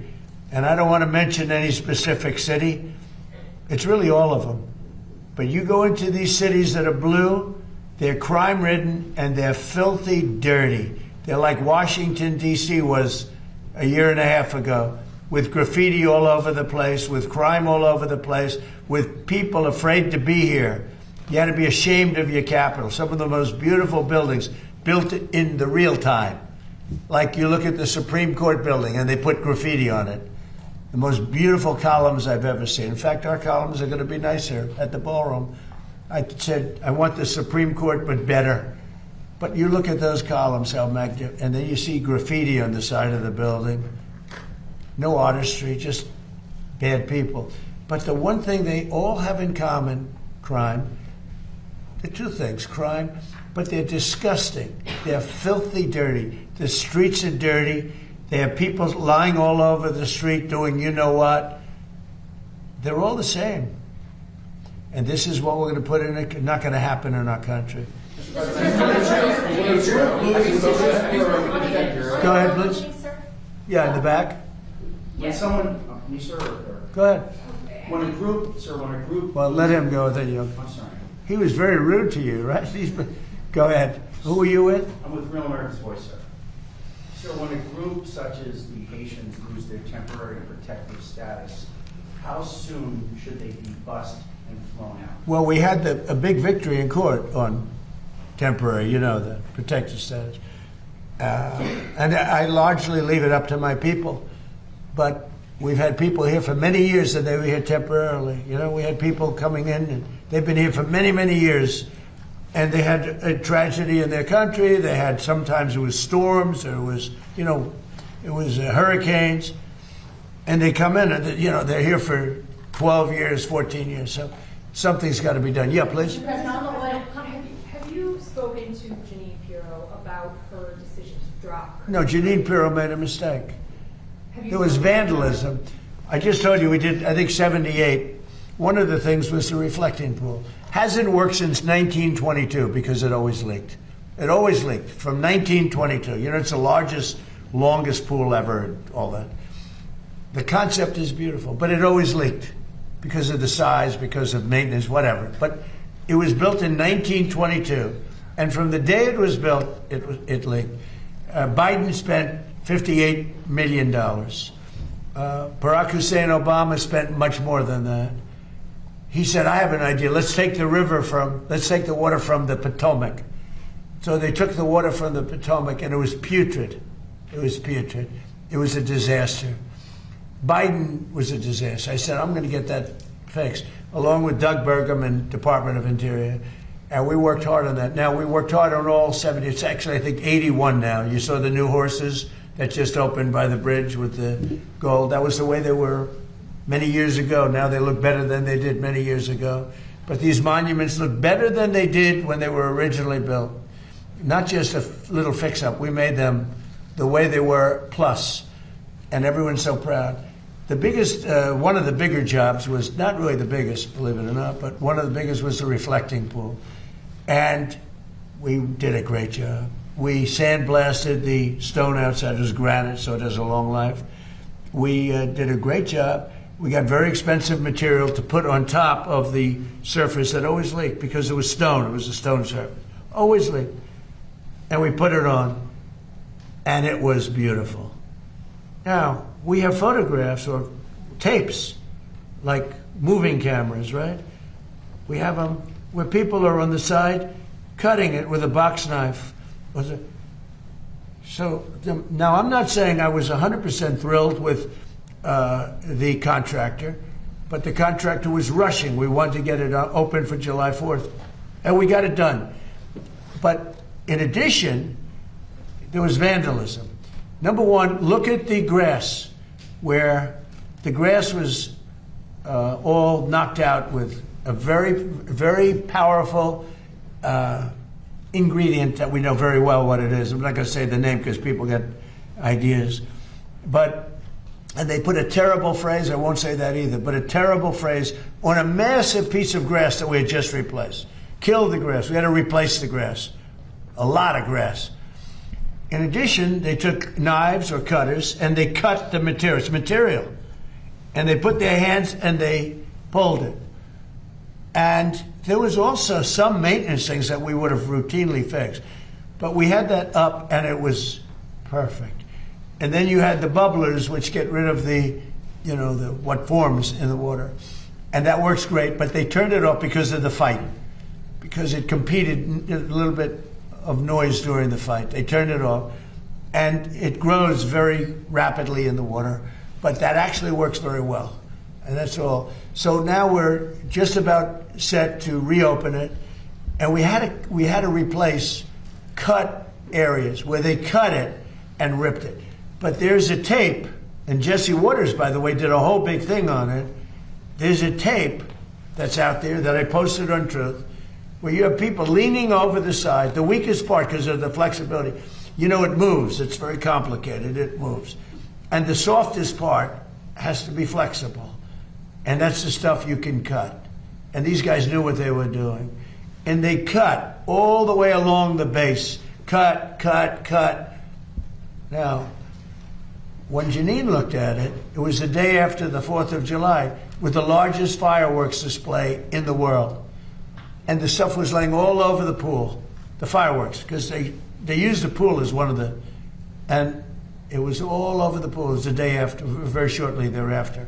And I don't want to mention any specific city. It's really all of them. But you go into these cities that are blue, they're crime-ridden, and they're filthy dirty. They're like Washington, D.C. was a year and a half ago, with graffiti all over the place, with crime all over the place, with people afraid to be here. You had to be ashamed of your capital. Some of the most beautiful buildings built in the real time. Like you look at the Supreme Court building and they put graffiti on it. The most beautiful columns I've ever seen. In fact, our columns are going to be nicer at the ballroom. I said, I want the Supreme Court, but better. But you look at those columns, how magnificent, and then you see graffiti on the side of the building. No artistry, just bad people. But the one thing they all have in common, crime. The two things, crime, but they're disgusting. They're filthy dirty. The streets are dirty. They have people lying all over the street doing you know what. They're all the same. And this is what we're going to put in it. Not going to happen in our country. Go ahead, please. Yeah, in the back. When someone, me, sir, Go ahead. when a group. Well, let him go. Then you. I'm sorry. He was very rude to you, right? Go ahead. Who are you with? I'm with Real America's Voice, sir. So when a group such as the Haitians lose their temporary protective status, how soon should they be bussed and flown out? Well, we had a big victory in court on temporary, you know, the protected status. And I largely leave it up to my people. But we've had people here for many years that they were here temporarily. You know, we had people coming in, and they've been here for many, many years. And they had a tragedy in their country. They had, sometimes it was storms, or it was, you know, it was hurricanes. And they come in, and, you know, they're here for 12 years, 14 years. So something's got to be done. Yeah, please. Mr. President, have you spoken to Jeanine Pirro about her decision to drop? No, Jeanine Pirro made a mistake. There was vandalism. I just told you we did, I think, 78. One of the things was the reflecting pool. Hasn't worked since 1922 because it always leaked. It always leaked from 1922. You know, it's the largest, longest pool ever, and all that. The concept is beautiful, but it always leaked because of the size, because of maintenance, whatever. But it was built in 1922, and from the day it was built, it leaked. Biden spent $58 million. Barack Hussein Obama spent much more than that. He said, I have an idea. Let's take the water from the Potomac. So they took the water from the Potomac, and it was putrid. It was putrid. It was a disaster. Biden was a disaster. I said, I'm going to get that fixed, along with Doug Burgum and Department of Interior. And we worked hard on that. Now, we worked hard on all 70. It's actually, I think, 81 now. You saw the new horses that just opened by the bridge with the gold. That was the way they were many years ago. Now they look better than they did many years ago. But these monuments look better than they did when they were originally built. Not just a little fix-up. We made them the way they were, plus. And everyone's so proud. The biggest, one of the bigger jobs was, not really the biggest, believe it or not, but one of the biggest was the reflecting pool. And we did a great job. We sandblasted the stone outside. It was granite, so it has a long life. We did a great job. We got very expensive material to put on top of the surface that always leaked because it was stone. It was a stone surface. Always leaked. And we put it on. and it was beautiful. Now, we have photographs or tapes, like moving cameras, right? We have them where people are on the side cutting it with a box knife. Now, I'm not saying I was 100% thrilled with the contractor, but the contractor was rushing. We wanted to get it open for July 4th, and we got it done. But in addition, there was vandalism. Number one, look at the grass, where the grass was all knocked out with a very, very powerful ingredient that we know very well what it is. I'm not going to say the name because people get ideas. And they put a terrible phrase, I won't say that either, but a terrible phrase on a massive piece of grass that we had just replaced. Kill the grass. We had to replace the grass. A lot of grass. In addition, they took knives or cutters and they cut the material. It's material. And they put their hands and they pulled it. And there was also some maintenance things that we would have routinely fixed. But we had that up and it was perfect. And then you had the bubblers, which get rid of the what forms in the water. And that works great, but they turned it off because of the fight. Because it competed a little bit of noise during the fight. They turned it off. And it grows very rapidly in the water. But that actually works very well. And that's all. So now we're just about set to reopen it. And we had to replace cut areas where they cut it and ripped it. But there's a tape, and Jesse Waters, by the way, did a whole big thing on it. There's a tape that's out there that I posted on Truth, where you have people leaning over the side, the weakest part because of the flexibility. It moves. It's very complicated. It moves. And the softest part has to be flexible. And that's the stuff you can cut. And these guys knew what they were doing. And they cut all the way along the base. Cut, cut, cut. Now, when Janine looked at it, it was the day after the 4th of July with the largest fireworks display in the world. And the stuff was laying all over the pool, the fireworks, because they used the pool as one of the, and it was all over the pool. It was the day after, very shortly thereafter.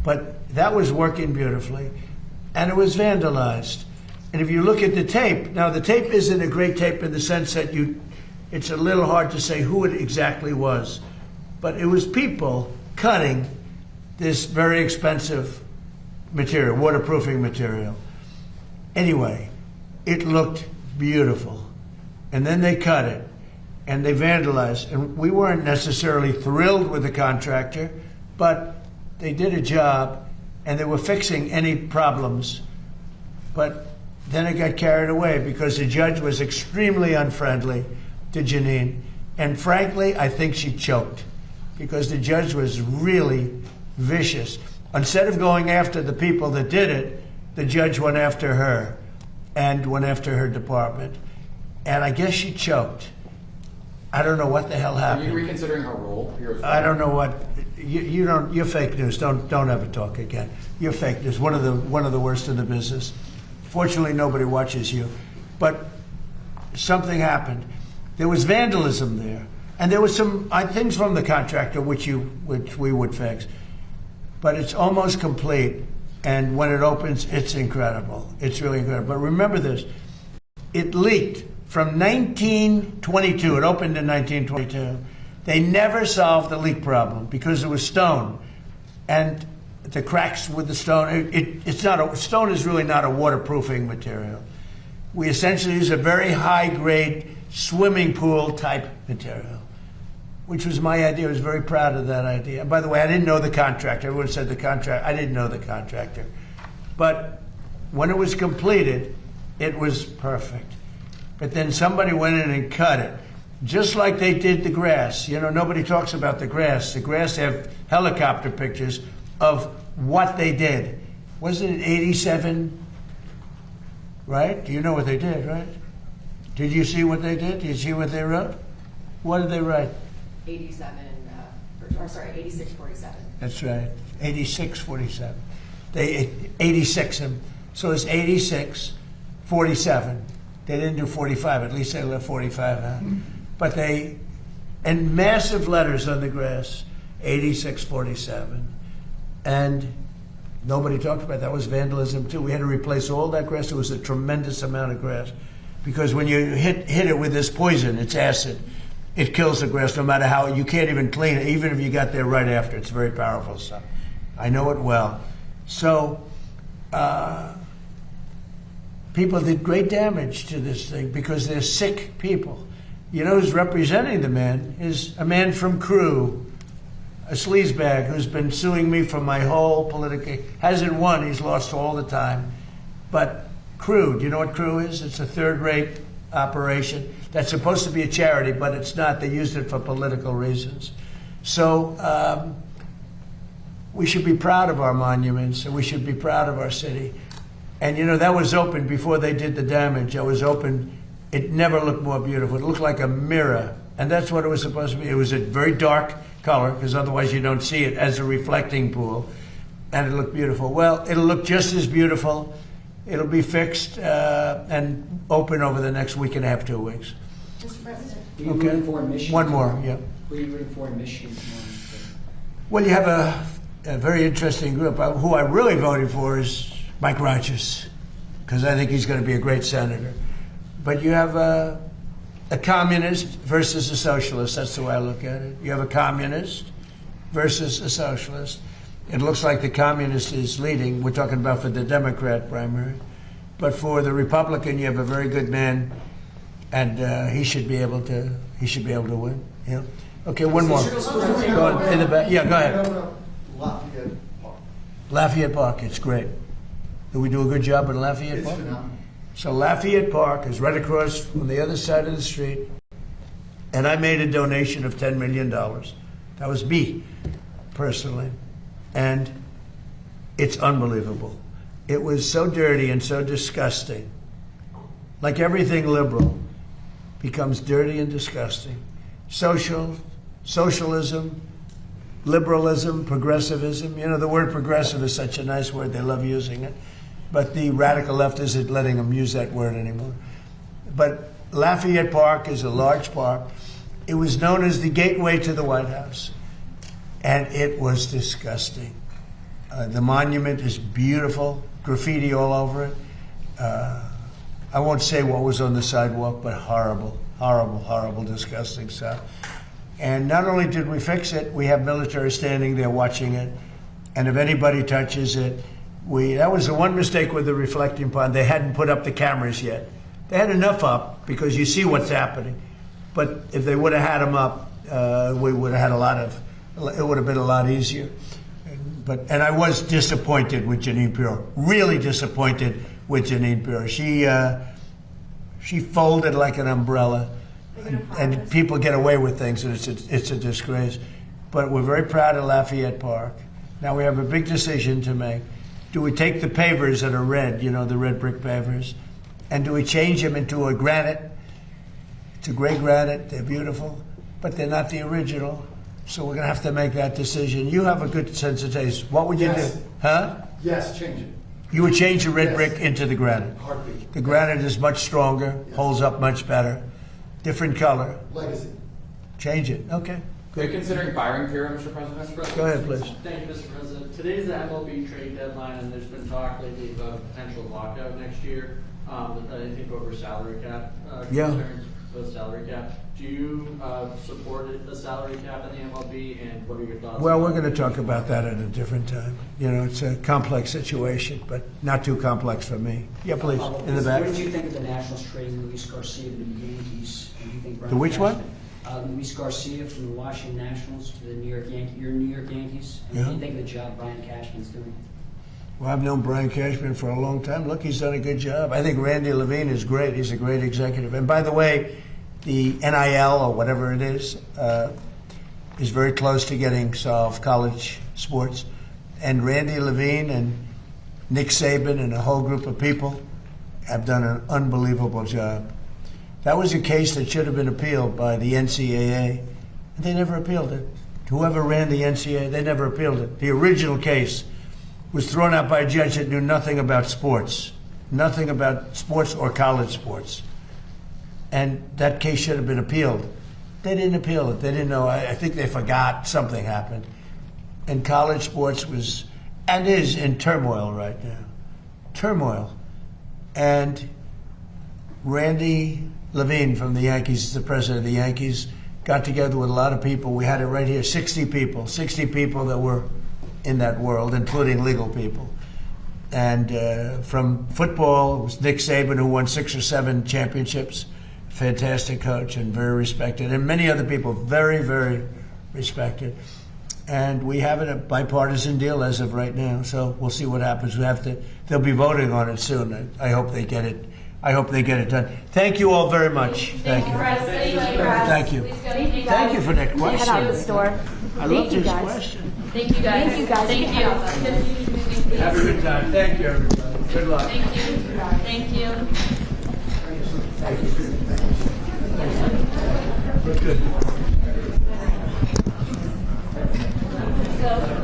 But that was working beautifully, and it was vandalized. And if you look at the tape, now the tape isn't a great tape in the sense that it's a little hard to say who it exactly was. But it was people cutting this very expensive material, waterproofing material. Anyway, it looked beautiful. And then they cut it, and they vandalized. And we weren't necessarily thrilled with the contractor, but they did a job, and they were fixing any problems. But then it got carried away because the judge was extremely unfriendly to Janine. And frankly, I think she choked, because the judge was really vicious. Instead of going after the people that did it, the judge went after her and went after her department. And I guess she choked. I don't know what the hell happened. Are you reconsidering her role here? I don't know what. You're fake news. Don't ever talk again. You're fake news. One of the worst in the business. Fortunately, nobody watches you. But something happened. There was vandalism there. And there was some things from the contractor which we would fix. But it's almost complete. And when it opens, it's incredible. It's really incredible. But remember this. It leaked from 1922. It opened in 1922. They never solved the leak problem because it was stone. And the cracks with the stone, stone is really not a waterproofing material. We essentially use a very high-grade swimming pool type material, which was my idea. I was very proud of that idea. And by the way, I didn't know the contractor. Everyone said the contractor. I didn't know the contractor. But when it was completed, it was perfect. But then somebody went in and cut it, just like they did the grass. Nobody talks about the grass. The grass have helicopter pictures of what they did. Wasn't it 87? Right? Do you know what they did, right? Did you see what they did? Did you see what they wrote? What did they write? 8647. That's right, 8647. They 86 them, so it's 8647. They didn't do 45. At least they left 45 out. But they and massive letters on the grass, 8647. And nobody talked about that. That was vandalism too. We had to replace all that grass. It was a tremendous amount of grass. Because when you hit it with this poison, it's acid, it kills the grass no matter how, you can't even clean it, even if you got there right after. It's very powerful stuff. I know it well. So, people did great damage to this thing because they're sick people. You know who's representing the man is a man from Crew, a sleazebag who's been suing me for my whole political, hasn't won, he's lost all the time. But Crew, do you know what Crew is? It's a third-rate operation that's supposed to be a charity, but it's not. They used it for political reasons. So we should be proud of our monuments, and we should be proud of our city. And you know, that was open before they did the damage. It was open. It never looked more beautiful. It looked like a mirror. And that's what it was supposed to be. It was a very dark color, because otherwise you don't see it, as a reflecting pool. And it looked beautiful. Well, it'll look just as beautiful. It'll be fixed and open over the next week and a half, 2 weeks. Mr. President, who are you rooting for in Michigan? One more, yeah. Who are you rooting for in Michigan? Well, you have a very interesting group. Who I'm really voting for is Mike Rogers, because I think he's going to be a great senator. But you have a communist versus a socialist. That's the way I look at it. You have a communist versus a socialist. It looks like the communist is leading. We're talking about for the Democrat primary. But for the Republican, you have a very good man, and he should be able to win. Yeah. Okay, one more. Go on, in the back. Yeah, go ahead. Lafayette Park. Lafayette Park, it's great. Do we do a good job at Lafayette Park? It's phenomenal. So Lafayette Park is right across from the other side of the street, and I made a donation of $10 million. That was me, personally. And it's unbelievable. It was so dirty and so disgusting. Like everything liberal becomes dirty and disgusting. Socialism, liberalism, progressivism. You know, the word progressive is such a nice word. They love using it. But the radical left isn't letting them use that word anymore. But Lafayette Park is a large park. It was known as the gateway to the White House. And it was disgusting. The monument is beautiful, graffiti all over it. I won't say what was on the sidewalk, but horrible, horrible, horrible, disgusting stuff. And not only did we fix it, we have military standing there watching it. And if anybody touches it, that was the one mistake with the reflecting pond. They hadn't put up the cameras yet. They had enough up because you see what's happening. But if they would have had them up, we would have had it would have been a lot easier. And I was disappointed with Jeanine Pirro, really disappointed with Jeanine Pirro. She folded like an umbrella, and people get away with things, and it's a disgrace. But we're very proud of Lafayette Park. Now we have a big decision to make. Do we take the pavers that are red, you know, the red brick pavers, and do we change them into a granite? It's a gray granite, they're beautiful, but they're not the original. So we're going to have to make that decision. You have a good sense of taste. What would you do? Huh? Yes, change it. You would change the red brick into the granite. Heartbeat. The granite is much stronger, holds up much better. Different color. Legacy. Change it. Okay. Are you considering firing Pirro, Mr. President? Go ahead, please. Thank you, Mr. President. Today's the MLB trade deadline, and there's been talk lately about a potential lockout next year. I think over salary cap concerns with salary cap. Do you support a salary cap in the MLB, and what are your thoughts? Well, we're going to talk about that at a different time. You know, it's a complex situation, but not too complex for me. Yeah, please, in the back. What did you think of the Nationals trading Luis Garcia to the Yankees? And do you think Brian The which one? Luis Garcia from the Washington Nationals to the New York Yankees. And what do you think of the job Brian Cashman's doing? Well, I've known Brian Cashman for a long time. Look, he's done a good job. I think Randy Levine is great. He's a great executive. And by the way, the NIL, or whatever it is very close to getting solved, college sports. And Randy Levine and Nick Saban and a whole group of people have done an unbelievable job. That was a case that should have been appealed by the NCAA, and they never appealed it. Whoever ran the NCAA, they never appealed it. The original case was thrown out by a judge that knew nothing about sports or college sports. And that case should have been appealed. they didn't appeal it. They didn't know. I think they forgot something happened. And college sports was and is in turmoil right now. Turmoil. And Randy Levine from the Yankees, the president of the Yankees, got together with a lot of people. We had it right here, 60 people that were in that world, including legal people. And from football, it was Nick Saban, who won 6 or 7 championships. Fantastic coach and very respected. And many other people, very, very respected. And we have a bipartisan deal as of right now. So we'll see what happens. They'll be voting on it soon. I hope they get it. I hope they get it done. Thank you all very much. Thank you. Thank you. Thank you for that question. Head out the store. I love this question. Thank you guys. Thank you guys. Thank you. Have a good time. Thank you, everybody. Good luck. Thank you. Thank you. Good. So